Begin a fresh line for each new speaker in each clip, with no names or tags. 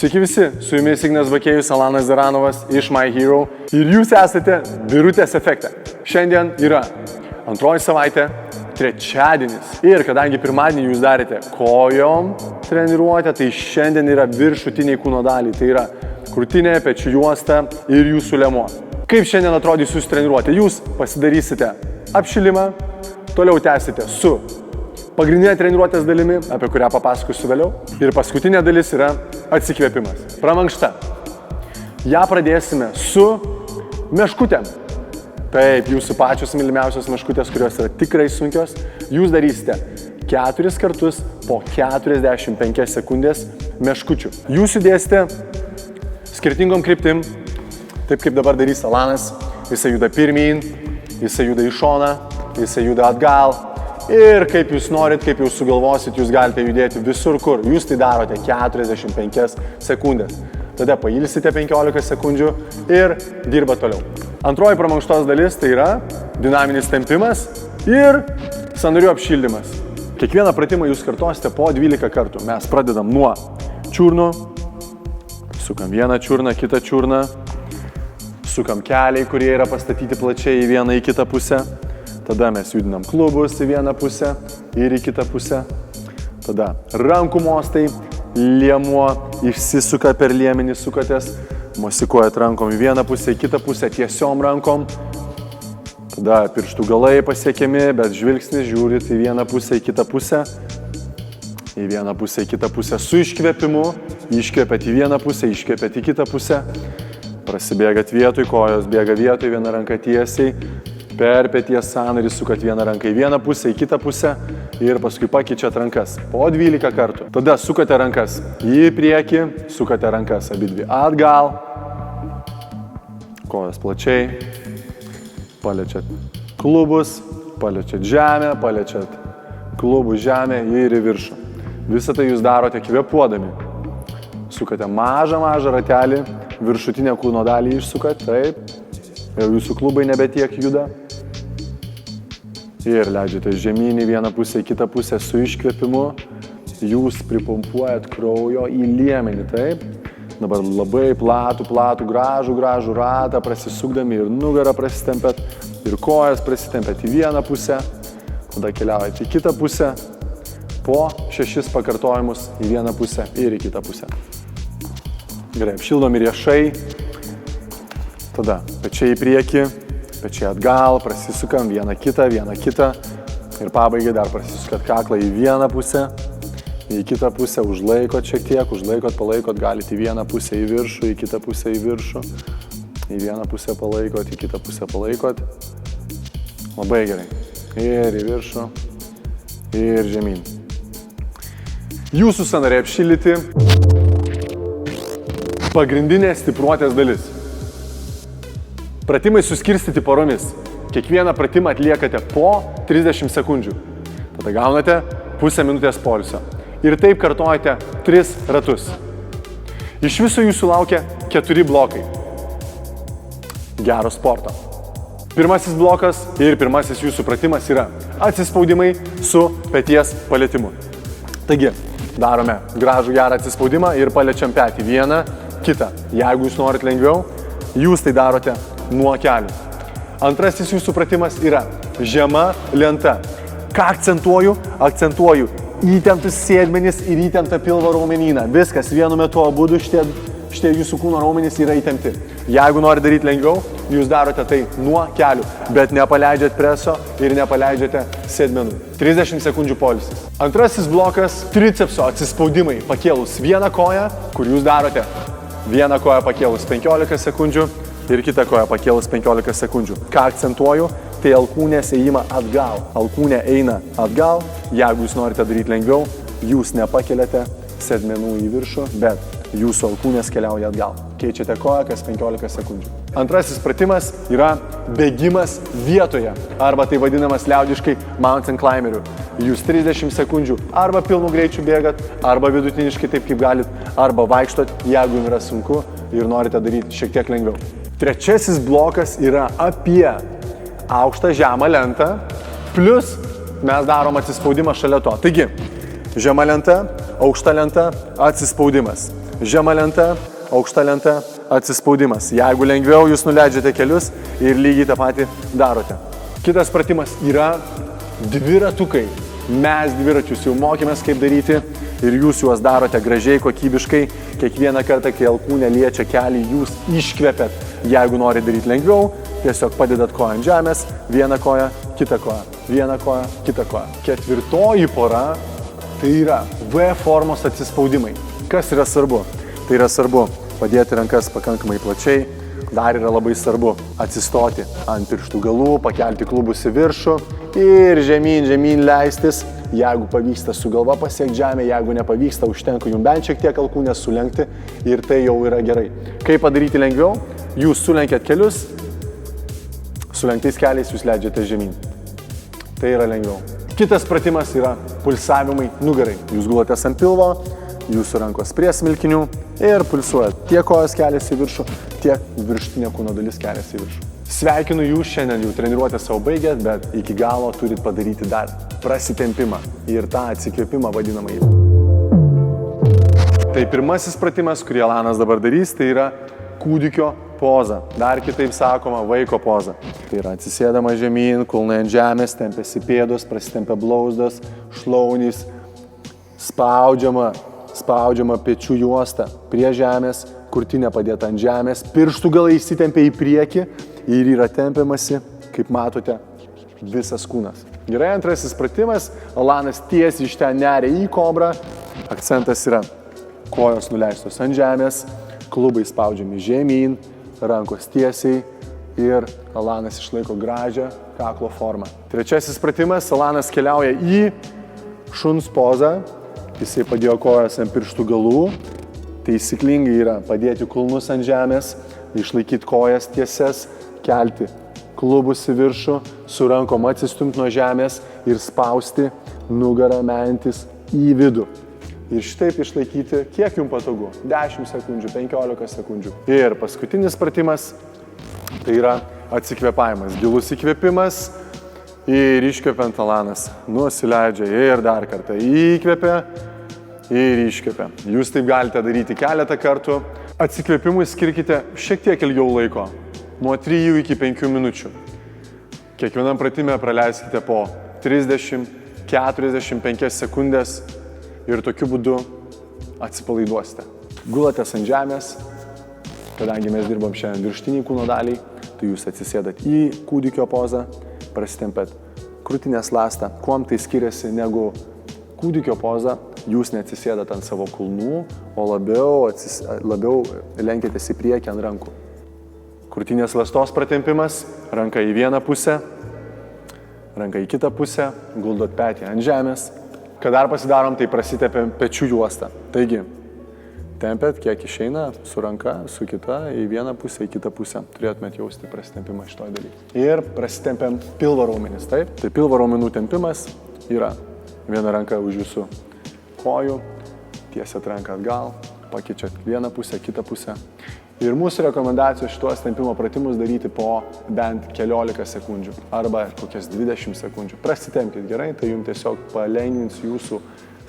Sveiki visi, su jumis Ignas Bakėjus, Alanas Zaranovas iš My Hero ir jūs esate Birutės efekte. Šiandien yra antroji savaitė, trečiadienis ir kadangi pirmadienį jūs darėte kojom treniruotę, tai šiandien yra viršutiniai kūno daliai, tai yra krūtinė, pečių juosta ir jūsų liemuo. Kaip šiandien atrodys jūsų treniruotė? Jūs pasidarysite apšilimą, toliau tęsite su pagrindinė treniruotės dalimi, apie kurią papasakosiu vėliau. Ir paskutinė dalis yra atsikvėpimas. Pramankšta. Ja pradėsime su meškutėm. Taip, jūsų pačios mylimiausios meškutės, kurios yra tikrai sunkios. Jūs darysite 4 kartus po 45 sekundės meškučių. Jūs judėsite skirtingom kryptim, taip kaip dabar darys Alanas. Jisai juda pirmyn, jisai juda į šoną, jisai juda atgal. Ir kaip jūs norit, kaip jūs sugalvosit, jūs galite judėti visur, kur. Jūs tai darote 45 sekundės. Tada pailsite 15 sekundžių ir dirba toliau. Antroji pramankštos dalis tai yra dinaminis tempimas ir sąnarių apšildymas. Kiekvieną pratimą jūs kartosite po 12 kartų. Mes pradedam nuo čiurnų, sukam vieną čiurną, kitą čiurną, sukam keliai, kurie yra pastatyti plačiai į vieną, į kitą pusę. Tada mes judinam klubus į vieną pusę ir į kitą pusę. Tada rankų mostai, liemuo išsisuka per liemenį, sukatės, mosikuojat rankom į vieną pusę, į kitą pusę, tiesiom rankom. Tada pirštų galai pasiekiami, bet žvilgsnis žiūrit į vieną pusę, į kitą pusę. Į vieną pusę, į kitą pusę su iškvėpimu. Iškvėpėt į vieną pusę, iškvėpėt į kitą pusę. Prasibėgat vietoj, kojos bėga vietoj, viena ranka tiesiai. Per peties sąnarį sukat vieną ranką į vieną pusę, į kitą pusę ir paskui pakeičiat rankas po 12 kartų. Tada sukate rankas į priekį, sukate rankas abidvi atgal, kojas plačiai, paliečiat klubus, paliečiat žemę, paliečiat klubų žemę ir į viršų. Visą tai jūs darote kvėpuodami. Sukate mažą ratelį, viršutinę kūno dalį išsukat, taip. Jau jūsų klubai nebetiek juda. Ir leidžiate žemyn į vieną pusę, į kitą pusę su iškvėpimu. Jūs pripumpuojat kraujo į liemenį, taip. Dabar labai platų, gražų ratą prasisukdami ir nugarą prasitempėt, ir kojas prasitempėt į vieną pusę. Tada keliaujate į kitą pusę. Po 6 pakartojimus į vieną pusę ir į kitą pusę. Gerai, apšildomi riešai. Tada pečiai į priekį, pečiai atgal, prasisukam vieną kitą ir pabaigai dar prasisukat kaklą į vieną pusę, į kitą pusę, užlaikot šiek tiek, palaikot, galite į vieną pusę į viršų, į kitą pusę į viršų, į vieną pusę palaikot, į kitą pusę palaikot. Labai gerai. Ir į viršų, ir žemyn. Jūsų sąnariai apšildyti. Pagrindinė stipruotės dalis. Pratimai suskirstyti poromis. Kiekvieną pratimą atliekate po 30 sekundžių. Tada gaunate pusę minutės poilsio. Ir taip kartojate 3 ratus. Iš viso jūsų laukia 4 blokai. Gero sporto. Pirmasis blokas ir pirmasis jūsų pratimas yra atsispaudimai su peties palietimu. Taigi, darome gražų gerą atsispaudimą ir paliečiam petį vieną, kitą. Jeigu jūs norit lengviau, jūs tai darote nuo kelių. Antrasis jūsų pratimas yra žema lenta. Ką akcentuoju? Akcentuoju įtemptus sėdmenis ir įtemptą pilvo raumenyną. Viskas vienu metu abudu šitie jūsų kūno raumenys yra įtempti. Jeigu nori daryti lengviau, jūs darote tai nuo kelių, bet nepaleidžiat preso ir nepaleidžiate sėdmenų. 30 sekundžių poilsis. Antrasis blokas – tricepso atsispaudimai pakėlus vieną koją, kur jūs darote vieną koją pakėlus 15 sekundžių ir kitą koją pakėlus 15 sekundžių. Ką akcentuoju, tai alkūnės ėjimą atgal. Alkūnė eina atgal, jeigu jūs norite daryti lengviau, jūs nepakeliate sėdmenų į viršų, bet jūsų alkūnės keliauja atgal. Keičiate koją kas 15 sekundžių. Antrasis pratimas yra bėgimas vietoje, arba tai vadinamas liaudiškai mountain climberiu. Jūs 30 sekundžių arba pilnu greičiu bėgat, arba vidutiniškai taip kaip galit, arba vaikštot, jeigu jums yra sunku ir norite daryti šiek tiek lengviau. Trečiasis blokas yra apie aukštą žemą lentą, plus mes darom atsispaudimą šalia to. Taigi, žema lenta, aukšta lenta, atsispaudimas. žema lenta, aukšta lenta, atsispaudimas. Jeigu lengviau, jūs nuleidžiate kelius ir lygiai tą patį darote. Kitas pratimas yra dviratukai. Mes dviračius jau mokėmės kaip daryti ir jūs juos darote gražiai, kokybiškai. Kiekvieną kartą, kai alkūnė liečia kelį, jūs iškvepiat. Jeigu norite daryti lengviau, tiesiog padedat koją ant žemės, vieną koją, kitą koją, vieną koją, kitą koją. Ketvirtoji pora tai yra V formos atsispaudimai. Kas yra svarbu? Tai yra svarbu padėti rankas pakankamai plačiai. Dar yra labai svarbu atsistoti ant pirštų galų, pakelti klubus į viršų ir žemyn leistis. Jeigu pavyksta su galva pasiekti žemę, jeigu nepavyksta, užtenka jums bent šiek tiek alkūnės sulenkti ir tai jau yra gerai. Kaip padaryti lengviau? Jūs sulenkėt kelius, sulenktais keliais jūs leidžiate žemyn. Tai yra lengviau. Kitas pratimas yra pulsavimai nugarai. Jūs gulatės ant pilvo, jūsų rankos prie smilkinių ir pulsuojat. Tiek kojas keliasi į viršų, tiek viršutinė kūno dalis keliasi į viršų. Sveikinu jūs, šiandien jau treniruotę savo baigėt, bet iki galo turit padaryti dar prasitempimą ir tą atsikvėpimą vadinamąjį. Tai pirmasis pratimas, kurį Alanas dabar darys, tai yra kūdikio poza. Dar kitaip sakoma, vaiko poza. Tai yra atsisėdama žemyn, kulnai ant žemės, tempiasi pėdos, prasitempia blauzdos, šlaunys, spaudžiama pečių juosta prie žemės, krūtinė padėta ant žemės, pirštų galai įsitempia į priekį ir yra tempiamasi, kaip matote, visas kūnas. Gerai, antrasis pratimas, Alanas tiesiai iš ten neria į kobrą, akcentas yra kojos nuleistos ant žemės, klubai spaudžiami žemyn, rankos tiesiai ir Alanas išlaiko gražią kaklo formą. Trečiasis pratimas, Alanas keliauja į šuns pozą, jisai padėjo kojas ant pirštų galų, taisyklingai yra padėti kulnus ant žemės, išlaikyti kojas tiesias, kelti klubus į viršų, su rankom atsistumti nuo žemės ir spausti nugarą mentis į vidų. Ir šitaip išlaikyti, kiek jums patogu, 10 sekundžių, 15 sekundžių. Ir paskutinis pratimas, tai yra atsikvėpavimas, gilus įkvėpimas ir iškvepiant Alanas nusileidžia ir dar kartą įkvepia ir iškvepia. Jūs taip galite daryti keletą kartų. Atsikvėpimui skirkite šiek tiek ilgiau laiko, nuo 3 iki 5 minučių. Kiekvienam pratime praleiskite po 30-45 sekundės ir tokiu būdu atsipalaiduosite. Gulatės ant žemės, kadangi mes dirbam šiandien viršutiniai kūno daliai, tai jūs atsisėdat į kūdikio pozą, prasitempėt krūtinės ląstą. Kuom tai skiriasi negu kūdikio poza, jūs neatsisėdat ant savo kulnų, o labiau lenkėtės į priekį ant rankų. Krūtinės ląstos pratempimas, ranka į vieną pusę, ranka į kitą pusę, guldot petį ant žemės. Kad dar pasidarom, tai prasitempėm pečių juostą. Taigi, tempėt, kiek išeina, su ranka, su kita, į vieną pusę, į kitą pusę. Turėtumėt jausti prasitempimą šitoj daly. Ir prasitempėm pilvo raumenis, taip? Tai pilvo raumenų tempimas yra viena ranka už jūsų kojų, tiesiat ranką atgal, pakeičiat vieną pusę, kitą pusę. Ir mūsų rekomendacijos šituos tempimo pratimus daryti po bent keliolika sekundžių arba kokias 20 sekundžių. Prasitempkit gerai, tai jums tiesiog palengvins jūsų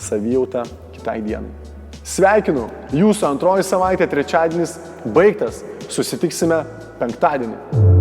savijautą kitai dienai. Sveikinu, jūsų antroji savaitė, trečiadienis baigtas. Susitiksime penktadienį.